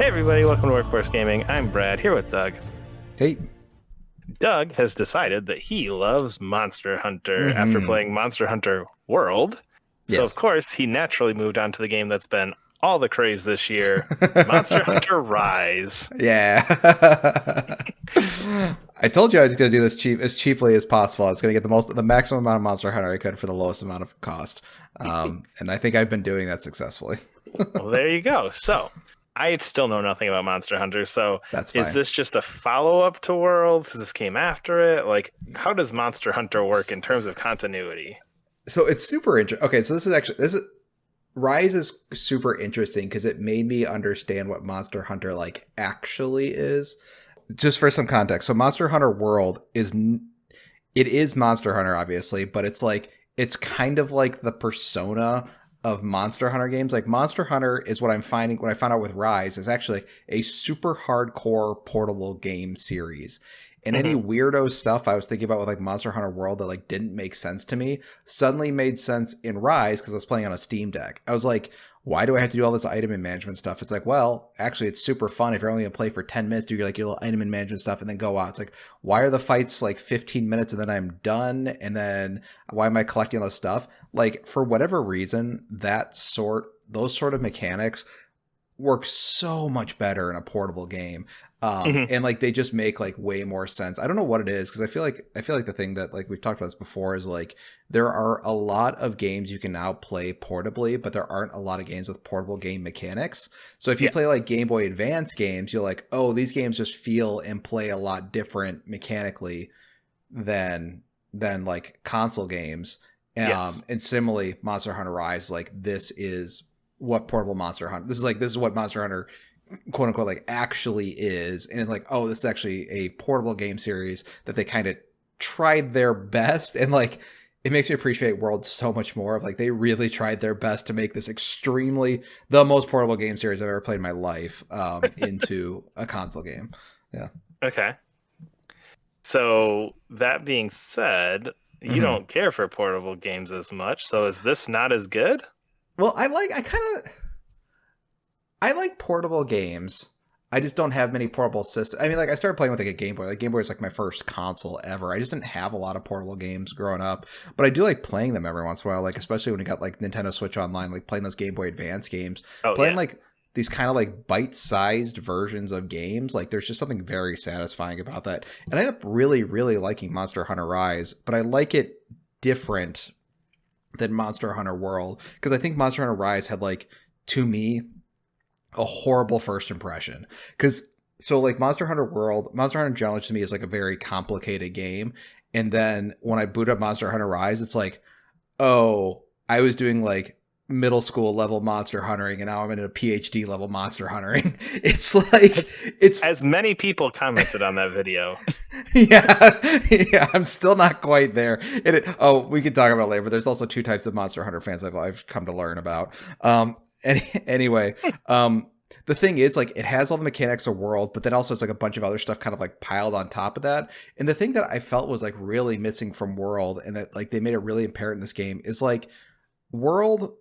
everybody, welcome to Workforce Gaming. I'm Brad, here with Doug. Hey. Doug has decided that he loves Monster Hunter after Mm-hmm. playing Monster Hunter World. So, of Yes. course, he naturally moved on to the game that's been all the craze this year, Monster Hunter Rise. Yeah. I told you I was going to do this as cheaply as possible. I was going to get the maximum amount of Monster Hunter I could for the lowest amount of cost. And I think I've been doing that successfully. Well, there you go. So, I still know nothing about Monster Hunter. So, That's is fine. this just a follow-up to World? This came after it? Like, how does Monster Hunter work in terms of continuity? So it's super interesting. Okay, so this is Rise is super interesting because it made me understand what Monster Hunter like actually is. Just for some context, so Monster Hunter World it is Monster Hunter obviously, but it's kind of like the persona of Monster Hunter games. Like Monster Hunter is what I found out with Rise is actually a super hardcore portable game series. And any Hmm. weirdo stuff I was thinking about with like Monster Hunter World that like didn't make sense to me suddenly made sense in Rise because I was playing on a Steam Deck. I was like, why do I have to do all this item and management stuff? It's like, well, actually, it's super fun if you're only gonna play for 10 minutes, do your like your little item and management stuff, and then go out. It's like, why are the fights like 15 minutes and then I'm done? And then why am I collecting all this stuff? Like for whatever reason, those sort of mechanics work so much better in a portable game. Hmm. And like they just make like way more sense. I don't know what it is because I feel like the thing that like we've talked about this before is like there are a lot of games you can now play portably, but there aren't a lot of games with portable game mechanics. So if you Yeah. play like Game Boy Advance games, you're like, oh, these games just feel and play a lot different mechanically than like console games. Yes. And similarly, Monster Hunter Rise, like this is what portable Monster Hunter. This is what Monster Hunter quote unquote like actually is, and it's like, oh, this is actually a portable game series that they kind of tried their best, and like it makes me appreciate World so much more. Of like they really tried their best to make this extremely the most portable game series I've ever played in my life into a console game. Yeah. Okay. So that being said, you Mm-hmm. don't care for portable games as much. So is this not as good? Well, I like portable games. I just don't have many portable systems. I mean, like I started playing with like a Game Boy. Like Game Boy is like my first console ever. I just didn't have a lot of portable games growing up, but I do like playing them every once in a while. Like especially when you got like Nintendo Switch Online, like playing those Game Boy Advance games, Oh playing yeah. like these kind of like bite-sized versions of games. Like there's just something very satisfying about that. And I ended up really, really liking Monster Hunter Rise, but I like it different than Monster Hunter World because I think Monster Hunter Rise had like to me a horrible first impression because so like Monster Hunter Challenge to me is like a very complicated game, and then when I boot up Monster Hunter Rise, it's like, oh, I was doing like middle school level monster hunting and now I'm in a PhD level monster hunting. It's like As, it's as many people commented on that video. yeah, I'm still not quite there. Oh, we can talk about it later, but there's also two types of Monster Hunter fans I've come to learn about. Anyway, the thing is, like, it has all the mechanics of World, but then also it's like a bunch of other stuff kind of like piled on top of that. And the thing that I felt was like really missing from World, and that like they made it really apparent in this game, is like World.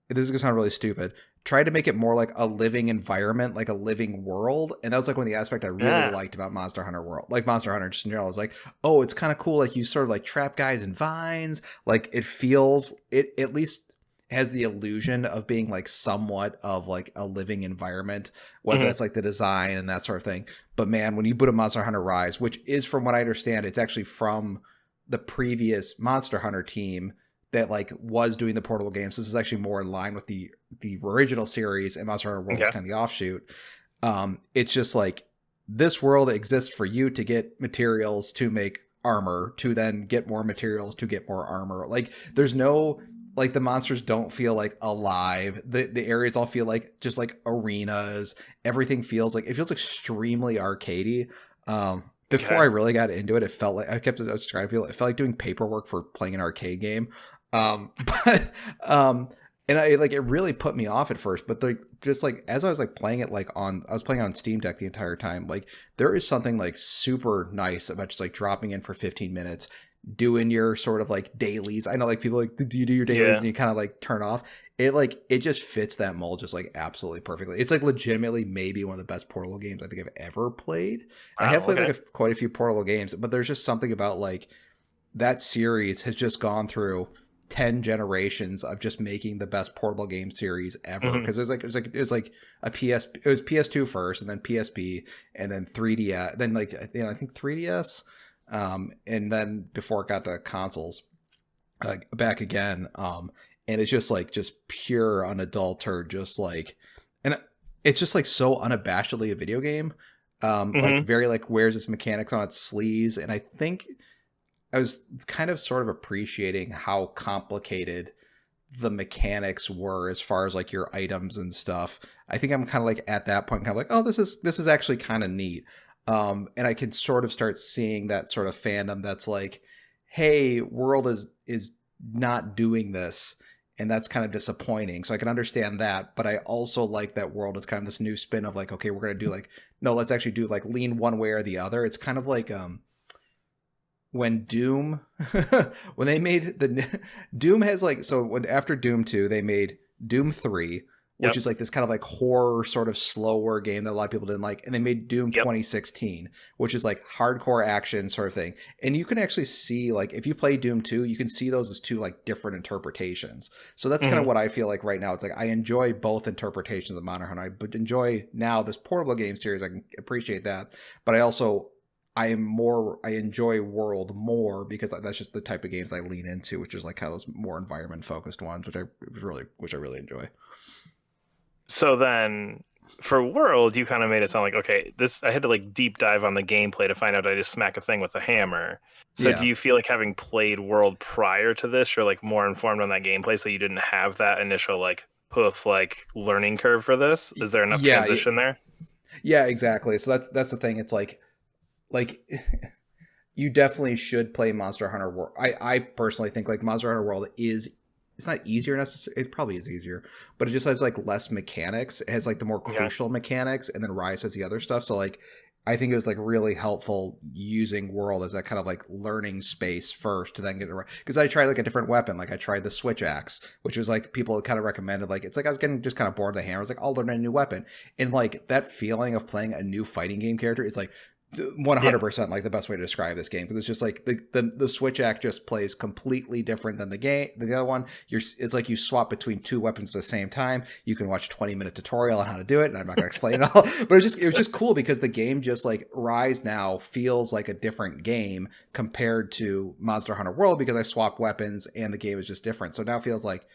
This is gonna sound really stupid. Tried to make it more like a living environment, like a living world, and that was like one of the aspects I really Yeah. liked about Monster Hunter World. Like Monster Hunter just in general, I was like, oh, it's kind of cool. Like you sort of like trap guys in vines. Like it feels it at least has the illusion of being like somewhat of like a living environment, whether Hmm. that's like the design and that sort of thing. But man, when you boot a Monster Hunter Rise, which is from what I understand, it's actually from the previous Monster Hunter team that like was doing the portable games. This is actually more in line with the original series, and Monster Hunter World is Okay. kind of the offshoot. It's just like this world exists for you to get materials to make armor, to then get more materials to get more armor. Like there's no like the monsters don't feel like alive. The areas all feel like just like arenas. Everything feels like it feels extremely arcadey. Before Okay. I really got into it, it felt like I was describing it felt like doing paperwork for playing an arcade game. But and I like it really put me off at first, but like just like as I was like playing it like on I was playing on Steam Deck the entire time. Like there is something like super nice about just like dropping in for 15 minutes, doing your sort of like dailies. I know like people like, do you do your dailies Yeah. and you kind of like turn off? It just fits that mold just like absolutely perfectly. It's like legitimately maybe one of the best Portal games I think I've ever played. And I have Wow. played like Okay. quite a few Portal games, but there's just something about like that series has just gone through 10 generations of just making the best portable game series ever, Hmm. because it was like a it was PS2 first and then PSP and then 3DS, then like I think 3DS, and then before it got to consoles, back again, and it's just like just pure unadulterated, just like, and it's just like so unabashedly a video game, like Hmm. very like wears its mechanics on its sleeves. And I think I was kind of sort of appreciating how complicated the mechanics were as far as like your items and stuff. I think I'm kind of like at that point, kind of like, oh, this is actually kind of neat. And I can sort of start seeing that sort of fandom that's like, hey, World is not doing this, and that's kind of disappointing. So I can understand that, but I also like that World is kind of this new spin of like, okay, we're gonna do like, no, let's actually do like lean one way or the other. It's kind of like when Doom when they made the Doom has like, so when after Doom 2 they made Doom 3, which Yep. is like this kind of like horror sort of slower game that a lot of people didn't like, and they made Doom Yep. 2016, which is like hardcore action sort of thing. And you can actually see like if you play Doom 2, you can see those as two like different interpretations. So that's kind of Hmm. what I feel like right now. It's like I enjoy both interpretations of Monster Hunter. I enjoy now this portable game series. I can appreciate that, but I enjoy World more because that's just the type of games I lean into, which is like kind of those more environment focused ones, which I really enjoy. So then for World, you kind of made it sound like, okay, this I had to like deep dive on the gameplay to find out I just smack a thing with a hammer. So do Yeah. you feel like having played World prior to this, you're like more informed on that gameplay, so you didn't have that initial like poof like learning curve for this? Is there enough Yeah, transition there? yeah, exactly. So that's the thing. It's like you definitely should play Monster Hunter World. I personally think like Monster Hunter World is, it's not easier necessarily. It probably is easier, but it just has like less mechanics. It has like the more Okay. crucial mechanics, and then Rise has the other stuff. So like, I think it was like really helpful using World as that kind of like learning space first to then get it right. Because I tried like a different weapon, like I tried the switch axe, which was like people kind of recommended. Like it's like I was getting just kind of bored of the hammer. I was like, I'll learn a new weapon, and like that feeling of playing a new fighting game character, it's like Yeah. 100% like the best way to describe this game, because it's just like the switch act just plays completely different than the other one. It's like you swap between two weapons at the same time. You can watch 20-minute tutorial on how to do it, and I'm not going to explain it all, but it was just cool because the game just like Rise now feels like a different game compared to Monster Hunter World, because I swapped weapons and the game is just different. So now it feels like,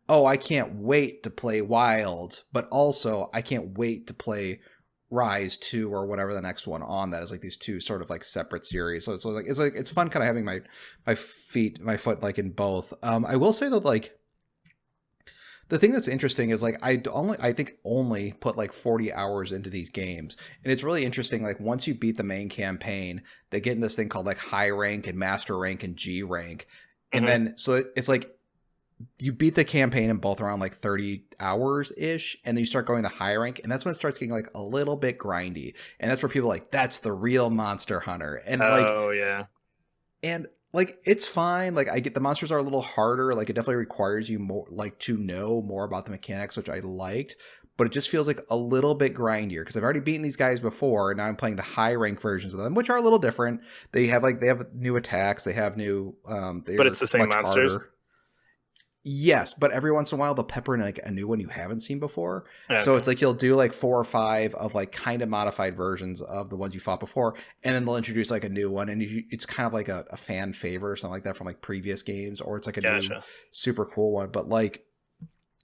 oh, I can't wait to play Wild, but also I can't wait to play Rise 2 or whatever the next one on that is, like these two sort of like separate series. So it's like it's fun kind of having my foot like in both. I will say that like the thing that's interesting is like I think only put like 40 hours into these games. And it's really interesting, like once you beat the main campaign, they get in this thing called like high rank and master rank and G rank. And Hmm. then so it's like you beat the campaign in both around like 30 hours ish, and then you start going the high rank, and that's when it starts getting like a little bit grindy, and that's where people are like, that's the real Monster Hunter. Oh yeah. And like it's fine, like I get the monsters are a little harder, like it definitely requires you more like to know more about the mechanics, which I liked, but it just feels like a little bit grindier because I've already beaten these guys before, and now I'm playing the high rank versions of them, which are a little different. They have new attacks, they have new But it's they're the same much monsters. harder. Yes, but every once in a while they'll pepper in like a new one you haven't seen before. So Okay. it's like you'll do like 4 or 5 of like kind of modified versions of the ones you fought before, and then they'll introduce like a new one, and it's kind of like a fan favorite or something like that from like previous games, or it's like a new Gotcha. super cool one. But like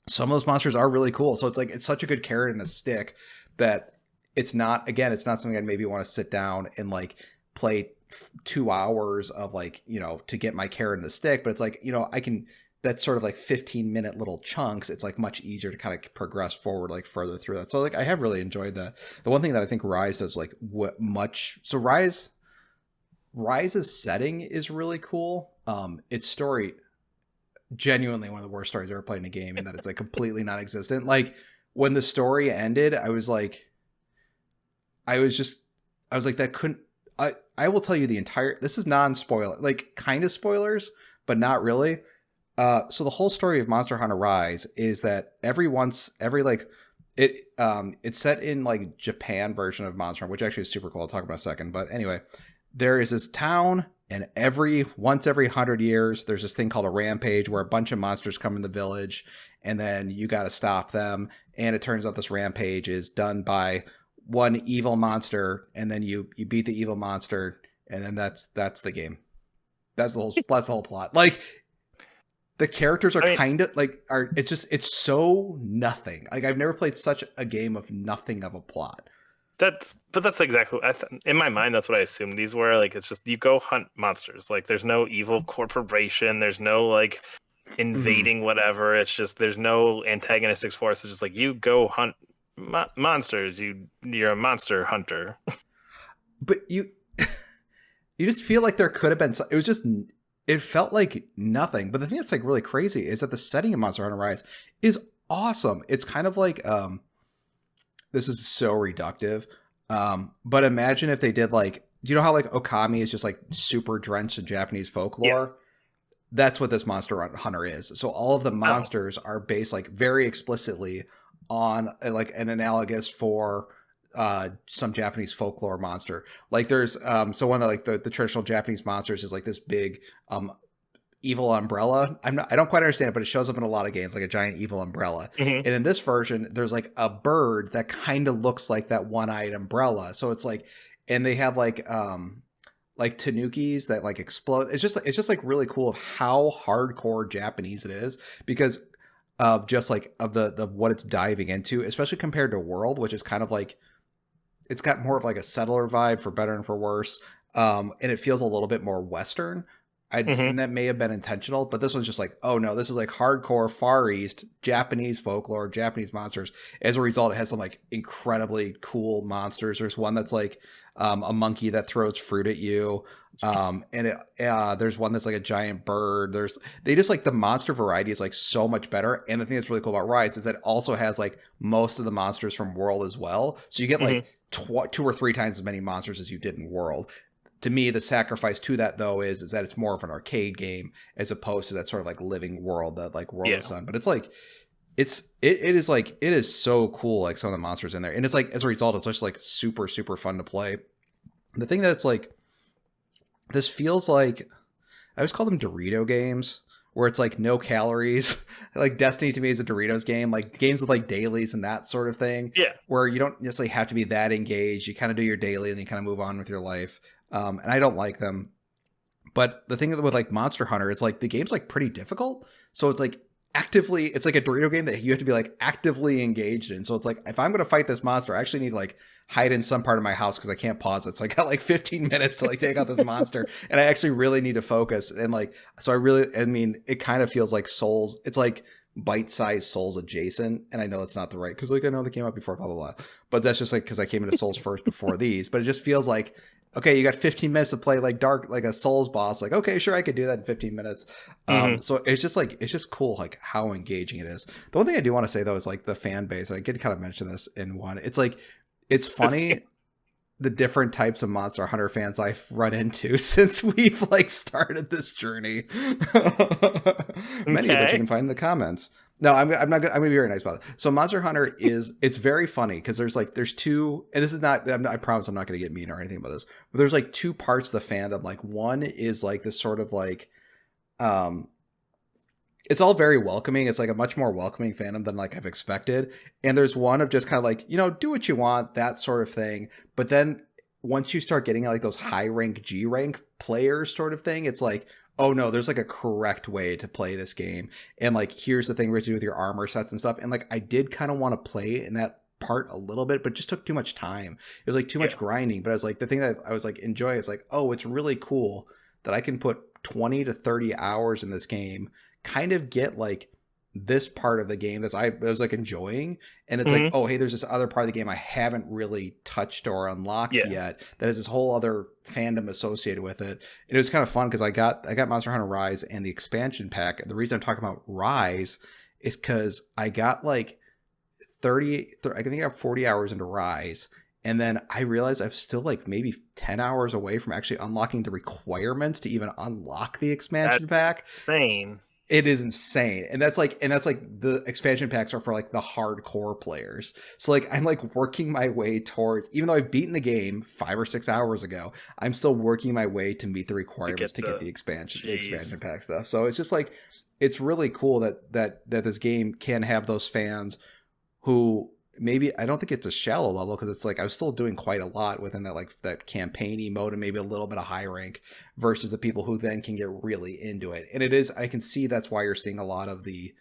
some of those monsters are really cool, so it's like it's such a good carrot and a stick that it's not something I'd maybe want to sit down and like play 2 hours of like, to get my carrot and the stick. But it's like, I can, that's sort of like 15-minute little chunks. It's like much easier to kind of progress forward like further through that. So like I have really enjoyed that. The one thing that I think Rise does like what much so Rise's setting is really cool. Its story, genuinely one of the worst stories I've ever played in a game, in that it's like completely non-existent. Like when the story ended, I was like, that couldn't. I will tell you the entire. This is non-spoiler, like kind of spoilers, but not really. So the whole story of Monster Hunter Rise is that every like it's set in like Japan version of Monster Hunter, which actually is super cool. I'll talk about in a second. But anyway, there is this town, and once every 100 years, there's this thing called a rampage where a bunch of monsters come in the village, and then you got to stop them. And it turns out this rampage is done by one evil monster, and then you beat the evil monster, and then that's the game. That's the whole plot. Like, the characters are kind of like it's so nothing. Like, I've never played such a game of nothing of a plot. That's exactly in my mind. That's what I assumed these were. Like, it's just you go hunt monsters. Like, there's no evil corporation. There's no like invading whatever. It's just there's no antagonistic force. It's just like you go hunt monsters. You're a monster hunter. But you just feel like there could have been. It was just. It felt like nothing. But the thing that's like really crazy is that the setting of Monster Hunter Rise is awesome. It's kind of like this is so reductive. But imagine if they did like, do you know how like Okami is just like super drenched in Japanese folklore? Yeah. That's what this Monster Hunter is. So all of the monsters are based like very explicitly on like an analogous for some Japanese folklore monster. Like there's so one of like the traditional Japanese monsters is like this big evil umbrella. I don't quite understand it, but it shows up in a lot of games, like a giant evil umbrella. And in this version, there's like a bird that kind of looks like that one-eyed umbrella. So it's like, and they have like tanukis that like explode. It's just like really cool of how hardcore Japanese it is, because of just like of the what it's diving into, especially compared to World, which is kind of like, it's got more of like a settler vibe, for better and for worse. And it feels a little bit more Western. And that may have been intentional, but this one's just like, oh no, this is like hardcore Far East, Japanese folklore, Japanese monsters. As a result, it has some like incredibly cool monsters. There's one that's like a monkey that throws fruit at you. There's one that's like a giant bird. They just like the monster variety is like so much better. And the thing that's really cool about Rise is that it also has like most of the monsters from World as well. So you get like 2 or 3 times as many monsters as you did in World. To me, the sacrifice to that though is that it's more of an arcade game as opposed to that sort of like living world that like World has done. But it's like it is so cool, like some of the monsters in there. And it's like as a result, it's just like super, super fun to play. The thing that's like, this feels like, I always call them Dorito games, where it's like no calories. Like Destiny to me is a Doritos game, like games with like dailies and that sort of thing. Yeah. Where you don't necessarily have to be that engaged. You kind of do your daily and you kind of move on with your life. And I don't like them. But the thing with like Monster Hunter, it's like the game's like pretty difficult. So it's like it's like a Dorito game that you have to be like actively engaged in. So it's like, if I'm going to fight this monster, I actually need to like hide in some part of my house because I can't pause it. So I got like 15 minutes to like take out this monster, and I actually really need to focus. And like, so I mean, it kind of feels like Souls. It's like bite-sized Souls adjacent. And I know it's not the right, because like I know they came out before, blah, blah, blah. But that's just like, because I came into Souls first before these. But it just feels like, okay, you got 15 minutes to play like like a Souls boss. Like, okay, sure, I could do that in 15 minutes. So it's just cool, like how engaging it is. The one thing I do want to say though is like the fan base. And I did kind of mention this in one. It's like, it's funny the different types of Monster Hunter fans I've run into since we've like started this journey. Many of which you can find in the comments. No, I'm gonna be very nice about it. So Monster Hunter it's very funny because there's 2, and this is not, I promise I'm not gonna get mean or anything about this, but there's like 2 parts of the fandom. Like one is like this sort of like, it's all very welcoming. It's like a much more welcoming fandom than like I've expected. And there's one of just kind of like, do what you want, that sort of thing. But then once you start getting like those high rank, G rank players sort of thing, it's like, oh no, there's like a correct way to play this game. And like, here's the thing we have to do with your armor sets and stuff. And like, I did kind of want to play in that part a little bit, but it just took too much time. It was like too much grinding. But I was like, the thing that I was like enjoying is like, oh, it's really cool that I can put 20 to 30 hours in this game, kind of get like this part of the game that I was like enjoying, and it's like, oh hey, there's this other part of the game I haven't really touched or unlocked yet that has this whole other fandom associated with it. And it was kind of fun because I got Monster Hunter Rise and the expansion pack. The reason I'm talking about Rise is because I got like I think I got 40 hours into Rise, And then I realized I've still like maybe 10 hours away from actually unlocking the requirements to even unlock the That's expansion pack. insane. It is insane. And that's like the expansion packs are for like the hardcore players. So like I'm like working my way towards, even though I've beaten the game 5 or 6 hours ago, I'm still working my way to meet the requirements to get the expansion pack stuff. So it's just like, it's really cool that this game can have those fans who maybe, I don't think it's a shallow level, because it's like I was still doing quite a lot within that, like that campaign mode and maybe a little bit of high rank, versus the people who then can get really into it. And it is, I can see that's why you're seeing a lot of the,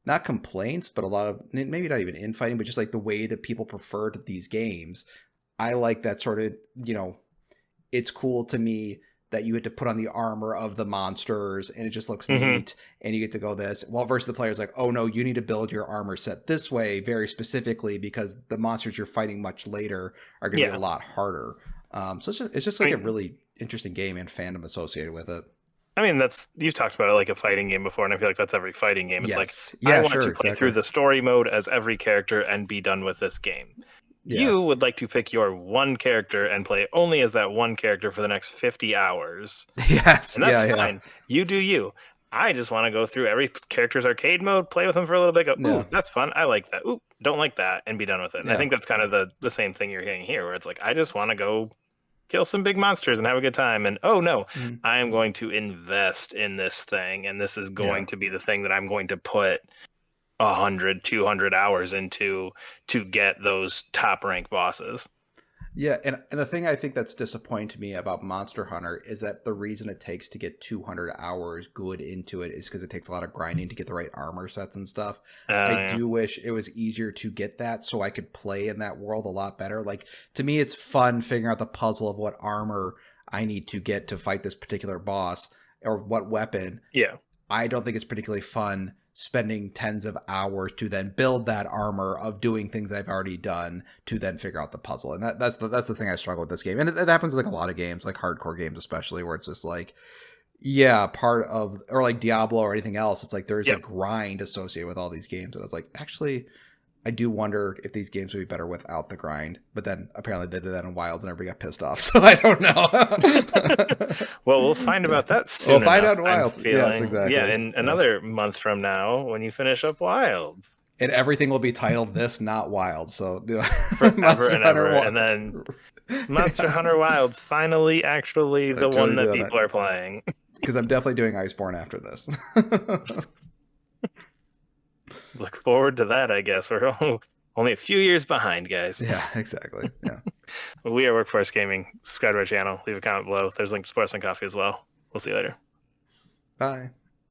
not complaints, but a lot of, maybe not even infighting, but just like the way that people prefer to these games. I like that sort of, it's cool to me that you had to put on the armor of the monsters and it just looks neat, and you get to go this. Well, versus the player's like, oh no, you need to build your armor set this way very specifically because the monsters you're fighting much later are going to be a lot harder. So it's just like a really interesting game and fandom associated with it. I mean, you've talked about it like a fighting game before, and I feel like that's every fighting game. It's Yes. like, I want to play through the story mode as every character and be done with this game. Yeah. You would like to pick your one character and play only as that one character for the next 50 hours. Yes. And that's fine. Yeah. You do you. I just want to go through every character's arcade mode, play with them for a little bit, go, ooh, that's fun. I like that. Ooh, don't like that, and be done with it. And I think that's kind of the same thing you're getting here, where it's like, I just want to go kill some big monsters and have a good time. And oh no, I am going to invest in this thing. And this is going to be the thing that I'm going to put 100, 200 hours into to get those top rank bosses. Yeah, and the thing I think that's disappointing to me about Monster Hunter is that the reason it takes to get 200 hours good into it is because it takes a lot of grinding to get the right armor sets and stuff. I do wish it was easier to get that so I could play in that world a lot better. Like, to me, it's fun figuring out the puzzle of what armor I need to get to fight this particular boss or what weapon. Yeah. I don't think it's particularly fun spending tens of hours to then build that armor of doing things I've already done to then figure out the puzzle. And that's the thing I struggle with this game. And it happens with like a lot of games, like hardcore games especially, where it's just like, part of, or like Diablo or anything else, it's like there's a grind associated with all these games. And I was like, actually, I do wonder if these games would be better without the grind. But then apparently they did that in Wilds and everybody got pissed off. So I don't know. Well, we'll find about that soon. We'll find out in Wilds. Yes, exactly. Yeah, in another month from now when you finish up Wild. And everything will be titled This, Not Wild. So, forever and ever. And then Monster Hunter Wilds finally actually the one that people are playing. Because I'm definitely doing Iceborne after this. Look forward to that, I guess. We're only a few years behind, guys. Yeah, exactly. Yeah. We are Workforce Gaming. Subscribe to our channel. Leave a comment below. There's a link to Sports and Coffee as well. We'll see you later. Bye.